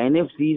NFC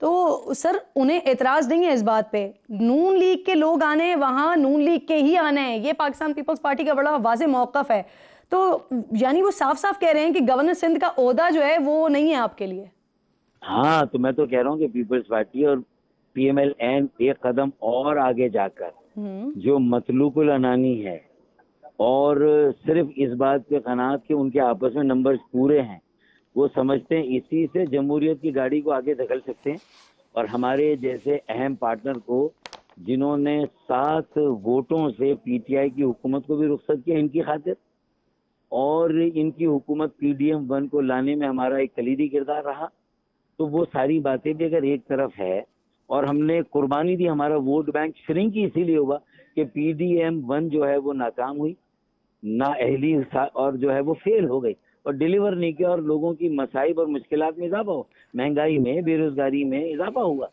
تو سر انہیں اعتراض نہیں ہے اس بات پہ، نون لیگ کے لوگ آنے ہیں وہاں، نون لیگ کے ہی آنے ہیں، یہ پاکستان پیپلز پارٹی کا بڑا واضح موقف ہے. تو یعنی وہ صاف صاف کہہ رہے ہیں کہ گورنر سندھ کا عہدہ جو ہے وہ نہیں ہے آپ کے لیے. ہاں تو میں تو کہہ رہا ہوں کہ پیپلز پارٹی اور پی ایم ایل این ایک قدم اور آگے جا کر جو مطلوب العنانی ہے اور صرف اس بات پہ قناعت کہ ان کے آپس میں نمبرز پورے ہیں، وہ سمجھتے ہیں اسی سے جمہوریت کی گاڑی کو آگے دھکل سکتے ہیں. اور ہمارے جیسے اہم پارٹنر کو جنہوں نے 7 ووٹوں سے پی ٹی آئی کی حکومت کو بھی رخصت کیا ان کی خاطر، اور ان کی حکومت پی ڈی ایم 1 کو لانے میں ہمارا ایک کلیدی کردار رہا. تو وہ ساری باتیں بھی اگر ایک طرف ہے اور ہم نے قربانی دی، ہمارا ووٹ بینک شرنک ہی اسی لیے ہوا کہ پی ڈی ایم 1 جو ہے وہ ناکام ہوئی، نااہلی اور جو ہے وہ فیل ہو گئی اور ڈیلیور نہیں کیا، اور لوگوں کی مصائب اور مشکلات میں اضافہ ہو، مہنگائی میں، بے روزگاری میں اضافہ ہوا.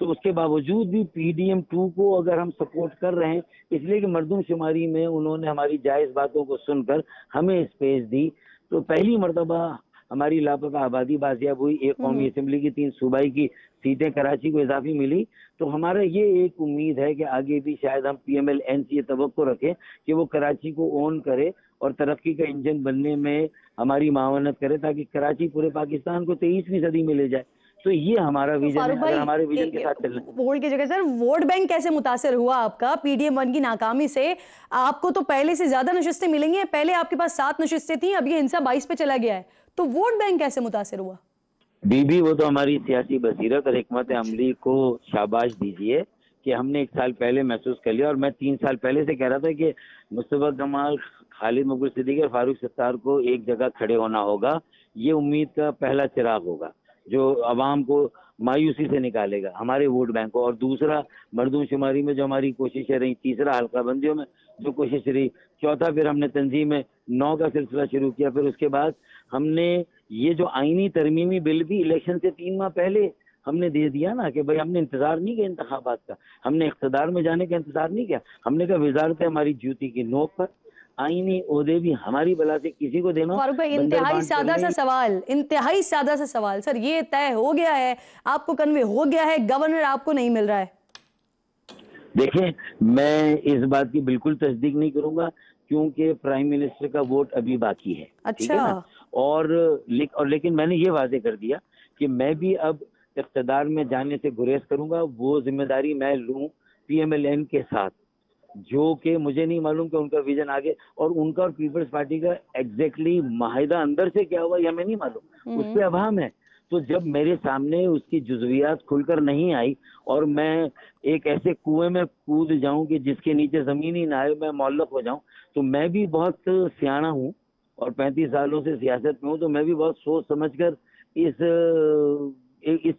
تو اس کے باوجود بھی پی ڈی ایم 2 کو اگر ہم سپورٹ کر رہے ہیں اس لیے کہ مردم شماری میں انہوں نے ہماری جائز باتوں کو سن کر ہمیں اسپیس دی، تو پہلی مرتبہ ہماری لاپتہ آبادی بازیاب ہوئی، ایک قومی اسمبلی کی 3 صوبائی کی سیٹیں کراچی کو اضافی ملی. تو ہمارا یہ ایک امید ہے کہ آگے بھی شاید ہم پی ایم ایل این سے یہ توقع رکھیں کہ وہ کراچی کو اون کرے اور ترقی کا انجن بننے میں ہماری معاونت کرے تاکہ کراچی پورے پاکستان کو 23ویں صدی میں لے جائے. تو یہ ہمارا ویژن ہے، اگر ہمارے ویژن کے ساتھ چلنا. ووٹ کی جگہ سر ووٹ بینک کیسے متاثر ہوا آپ کا پی ڈی ایم 1 کی ناکامی سے؟ آپ کو تو پہلے سے زیادہ نشستیں ملیں گی، پہلے آپ کے پاس 7 نشستیں تھیں، اب یہ ہنسا 22 پہ چلا گیا ہے، تو ووٹ بینک کیسے متاثر ہوا؟ وہ تو ہماری سیاسی بصیرت اور حکمت عملی کو شاباش دیجیے کہ ہم نے 1 سال پہلے محسوس کر لیا، اور میں 3 سال پہلے سے کہہ رہا تھا کہ مصطفیٰ کمال، خالد مقبول صدیقی اور فاروق ستار کو ایک جگہ کھڑے ہونا ہوگا. یہ امید کا پہلا چراغ ہوگا جو عوام کو مایوسی سے نکالے گا، ہمارے ووٹ بینک کو. اور دوسرا مردم شماری میں جو ہماری کوششیں رہی، تیسرا حلقہ بندیوں میں جو کوشش رہی، چوتھا پھر ہم نے تنظیم 9 کا سلسلہ شروع کیا. پھر اس کے بعد ہم نے یہ جو آئینی ترمیمی بل بھی الیکشن سے 3 ماہ پہلے ہم نے دے دیا نا، کہ بھائی ہم نے انتظار نہیں کیا انتخابات کا، ہم نے اقتدار میں جانے کا انتظار نہیں کیا، ہم نے کہا وزارت ہماری جوتی کی نوک پر، آئینی عہدے بھی ہماری بلا سے کسی کو دینا. فاروق بھائی انتہائی سادہ سا سوال سر، یہ طے ہو گیا ہے، آپ کو کنوے ہو گیا ہے، گورنر آپ کو نہیں مل رہا ہے؟ دیکھیں میں اس بات کی بالکل تصدیق نہیں کروں گا کیونکہ پرائم منسٹر کا ووٹ ابھی باقی ہے. اچھا. اور لیکن میں نے یہ واضح کر دیا کہ میں بھی اب اقتدار میں جانے سے گریز کروں گا. وہ ذمہ داری میں لوں پی ایم ایل این کے ساتھ، جو کہ مجھے نہیں معلوم کہ ان کا ویژن آگے اور ان کا اور پیپلز پارٹی کا ایگزیکٹلی معاہدہ اندر سے کیا ہوا یہ ہمیں نہیں معلوم، اس پہ ابہام ہے. تو جب میرے سامنے اس کی جزویات کھل کر نہیں آئی اور میں ایک ایسے کنویں میں کود جاؤں کہ جس کے نیچے زمین ہی نہ آئے، میں معلق ہو جاؤں، تو میں بھی بہت سیاںہ ہوں اور 35 سالوں سے سیاست میں ہوں، تو میں بھی بہت سوچ سمجھ کر اس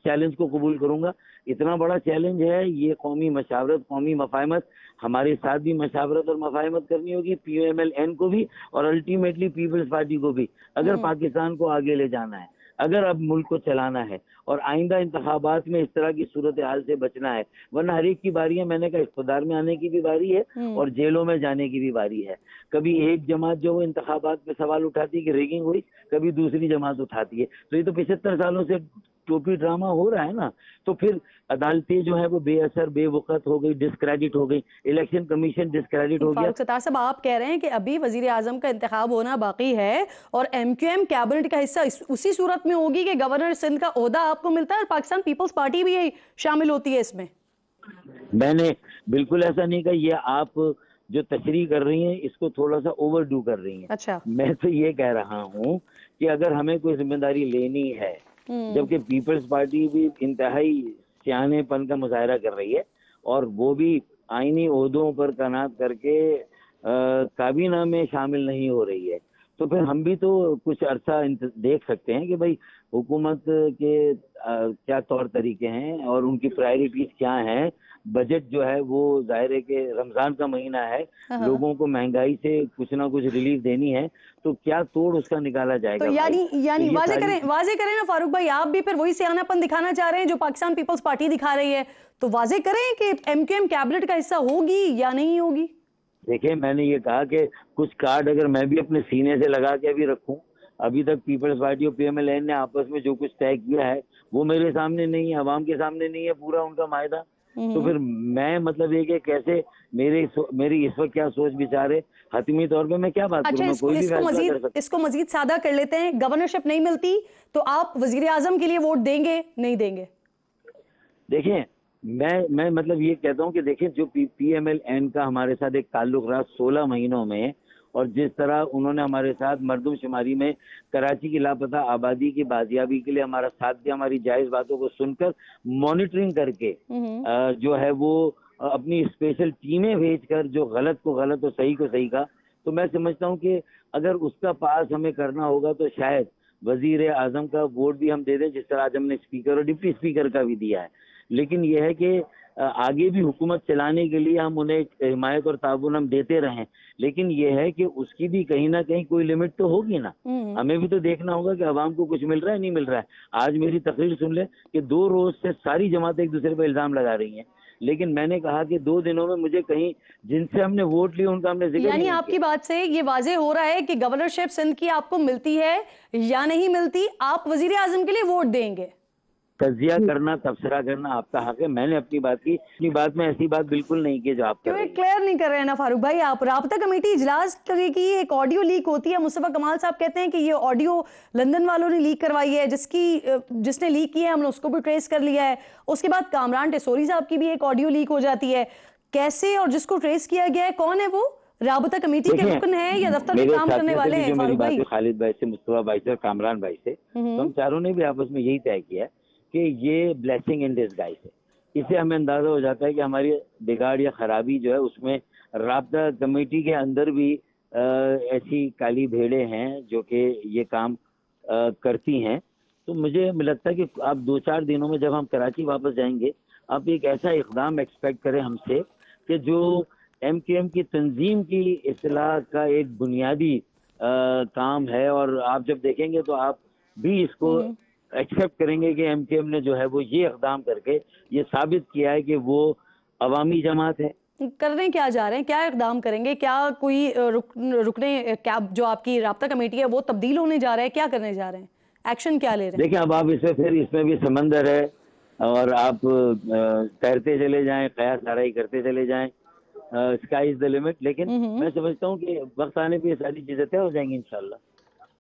چیلنج کو قبول کروں گا. اتنا بڑا چیلنج ہے، یہ قومی مشاورت، قومی مفاہمت، ہمارے ساتھ بھی مشاورت اور مفاہمت کرنی ہوگی، پی ایم ایل این کو بھی اور الٹیمیٹلی پیپلز پارٹی کو بھی، اگر پاکستان کو آگے لے جانا ہے، اگر اب ملک کو چلانا ہے اور آئندہ انتخابات میں اس طرح کی صورتحال سے بچنا ہے. ورنہ ہر ایک کی باری ہے، میں نے کہا اقتدار میں آنے کی بھی باری ہے اور جیلوں میں جانے کی بھی باری ہے. کبھی ایک جماعت جو انتخابات پہ سوال اٹھاتی ہے کہ ریگنگ ہوئی، کبھی دوسری جماعت اٹھاتی ہے. تو یہ تو 75 سالوں سے ٹوپی ڈرامہ ہو رہا ہے نا. تو پھر عدالتیں جو ہے وہ بے اثر، بے وقت ہو گئی، ڈسکریڈٹ ہو گئی، الیکشن کمیشن ڈسکریڈٹ ہو گیا. فاروق ستار صاحب آپ کہہ رہے ہیں کہ ابھی وزیر اعظم کا انتخاب ہونا باقی ہے اور ایم کیو ایم کیبنٹ کا حصہ اسی صورت میں ہوگی کہ گورنر سندھ کا عہدہ آپ کو ملتا ہے اور پاکستان پیپلز پارٹی بھی شامل ہوتی ہے اس میں؟ میں نے بالکل ایسا نہیں کہا. یہ آپ جو تشریح کر رہی ہیں اس کو تھوڑا سا اوور ڈو کر رہی ہیں. اچھا. میں تو یہ کہہ رہا ہوں کہ اگر ہمیں کوئی ذمہ داری لینی ہے، جبکہ پیپلز پارٹی بھی انتہائی سیانے پن کا مظاہرہ کر رہی ہے اور وہ بھی آئینی عہدوں پر قناعت کر کے کابینہ میں شامل نہیں ہو رہی ہے، تو پھر ہم بھی تو کچھ عرصہ دیکھ سکتے ہیں کہ بھائی حکومت کے کیا طور طریقے ہیں اور ان کی پرائرٹیز کیا ہیں. بجٹ جو ہے وہ ظاہر ہے کہ رمضان کا مہینہ ہے، لوگوں کو مہنگائی سے کچھ نہ کچھ ریلیف دینی ہے، تو کیا توڑ اس کا نکالا جائے گا. تو یعنی واضح کریں نا فاروق بھائی، آپ بھی پھر وہی سیانا پن دکھانا چاہ رہے ہیں جو پاکستان پیپلز پارٹی دکھا رہی ہے، تو واضح کریں کہ ایم کیو ایم کیبنٹ کا حصہ ہوگی یا نہیں ہوگی. دیکھیں میں نے یہ کہا کہ کچھ کارڈ اگر میں بھی اپنے سینے سے لگا کے بھی رکھوں ابھی تک پیپلز پارٹی اور PMLN نے آپس میں جو کچھ طے کیا ہے وہ میرے سامنے نہیں ہے, عوام کے سامنے نہیں ہے پورا ان کا معاہدہ. تو پھر میں مطلب یہ کہ کیسے میری اس وقت کیا سوچ بچار ہے, حتمی طور پہ میں کیا بات کروں, میں کوئی بھی فیصلہ کر سکتا. اس کو مزید سادہ کر لیتے ہیں, گورنرشپ نہیں ملتی تو آپ وزیر اعظم کے لیے ووٹ دیں گے نہیں دیں گے؟ دیکھیں میں مطلب یہ کہتا ہوں کہ دیکھیں جو PMLN کا ہمارے ساتھ ایک تعلق رہا 16 مہینوں میں, اور جس طرح انہوں نے ہمارے ساتھ مردم شماری میں کراچی کی لاپتہ آبادی کی بازیابی کے لیے ہمارا ساتھ دیا, ہماری جائز باتوں کو سن کر مانیٹرنگ کر کے جو ہے وہ اپنی اسپیشل ٹیمیں بھیج کر جو غلط کو غلط اور صحیح کو صحیح کا, تو میں سمجھتا ہوں کہ اگر اس کا پاس ہمیں کرنا ہوگا تو شاید وزیر اعظم کا ووٹ بھی ہم دے دیں, جس طرح آج ہم نے اسپیکر اور ڈپٹی اسپیکر کا بھی دیا ہے. لیکن یہ ہے کہ آگے بھی حکومت چلانے کے لیے ہم انہیں حمایت اور تعاون ہم دیتے رہیں, لیکن یہ ہے کہ اس کی بھی کہیں نہ کہیں کوئی لمٹ تو ہوگی نا. ہمیں بھی تو دیکھنا ہوگا کہ عوام کو کچھ مل رہا ہے نہیں مل رہا ہے. آج میری تقریر سن لیں کہ 2 روز سے ساری جماعتیں ایک دوسرے پہ الزام لگا رہی ہیں, لیکن میں نے کہا کہ 2 دنوں میں مجھے کہیں جن سے ہم نے ووٹ لی ان کا ہم نے ذکر, یعنی آپ کی بات سے یہ واضح ہو رہا ہے کہ گورنرشپ سندھ کی آپ کو ملتی ہے یا نہیں ملتی, آپ وزیر اعظم کے لیے ووٹ دیں گے. تجزیہ کرنا, تبصرہ کرنا آپ کا حق ہے. میں نے اپنی بات کی, اپنی بات میں ایسی بات بالکل نہیں کی جو آپ کر رہے ہیں. کلیئر نہیں کر رہے ہیں نا فاروق بھائی آپ. رابطہ کمیٹی اجلاس کی ایک آڈیو لیک ہوتی ہے, مصطفیٰ کمال صاحب کہتے ہیں کہ یہ آڈیو لندن والوں نے لیک کروائی ہے, جس نے لیک کی ہے ہم نے اس کو بھی ٹریس کر لیا ہے. اس کے بعد کامران ٹیسوری صاحب کی بھی ایک آڈیو لیک ہو جاتی ہے. کیسے اور جس کو ٹریس کیا گیا ہے کون ہے وہ؟ رابطہ کمیٹی کے رکن ہیں یا دفتر میں کام کرنے والے ہیں؟ میری بات ہے خالد بھائی سے, مصطفیٰ بھائی سے اور کامران بھائی سے, ہم چاروں نے بھی آپس میں یہی طے کیا ہے کہ یہ بلیسنگ ان ڈسگائز ہے. اس سے ہمیں اندازہ ہو جاتا ہے کہ ہماری بگاڑ یا خرابی جو ہے اس میں رابطہ کمیٹی کے اندر بھی ایسی کالی بھیڑیں ہیں جو کہ یہ کام کرتی ہیں. تو مجھے لگتا ہے کہ آپ 2-4 دنوں میں جب ہم کراچی واپس جائیں گے, آپ ایک ایسا اقدام ایکسپیکٹ کریں ہم سے کہ جو MQM کی تنظیم کی اصلاح کا ایک بنیادی کام ہے, اور آپ جب دیکھیں گے تو آپ بھی اس کو ایکسپٹ کریں گے کہ MQM نے جو ہے وہ یہ اقدام کر کے یہ ثابت کیا ہے کہ وہ عوامی جماعت ہے. کرنے کیا جا رہے ہیں, کیا اقدام کریں گے, کیا کوئی رکنے, کیا جو آپ کی رابطہ کمیٹی ہے وہ تبدیل ہونے جا رہا ہے, کیا کرنے جا رہے ہیں, ایکشن کیا لے رہے ہیں؟ دیکھیں اب آپ اس میں بھی سمندر ہے اور آپ تیرتے چلے جائیں, قیاس آرائی کرتے چلے جائیں, اسکائی از دا لمٹ. لیکن میں سمجھتا ہوں کہ وقت آنے پہ یہ ساری چیزیں طے ہو جائیں گی انشاءاللہ.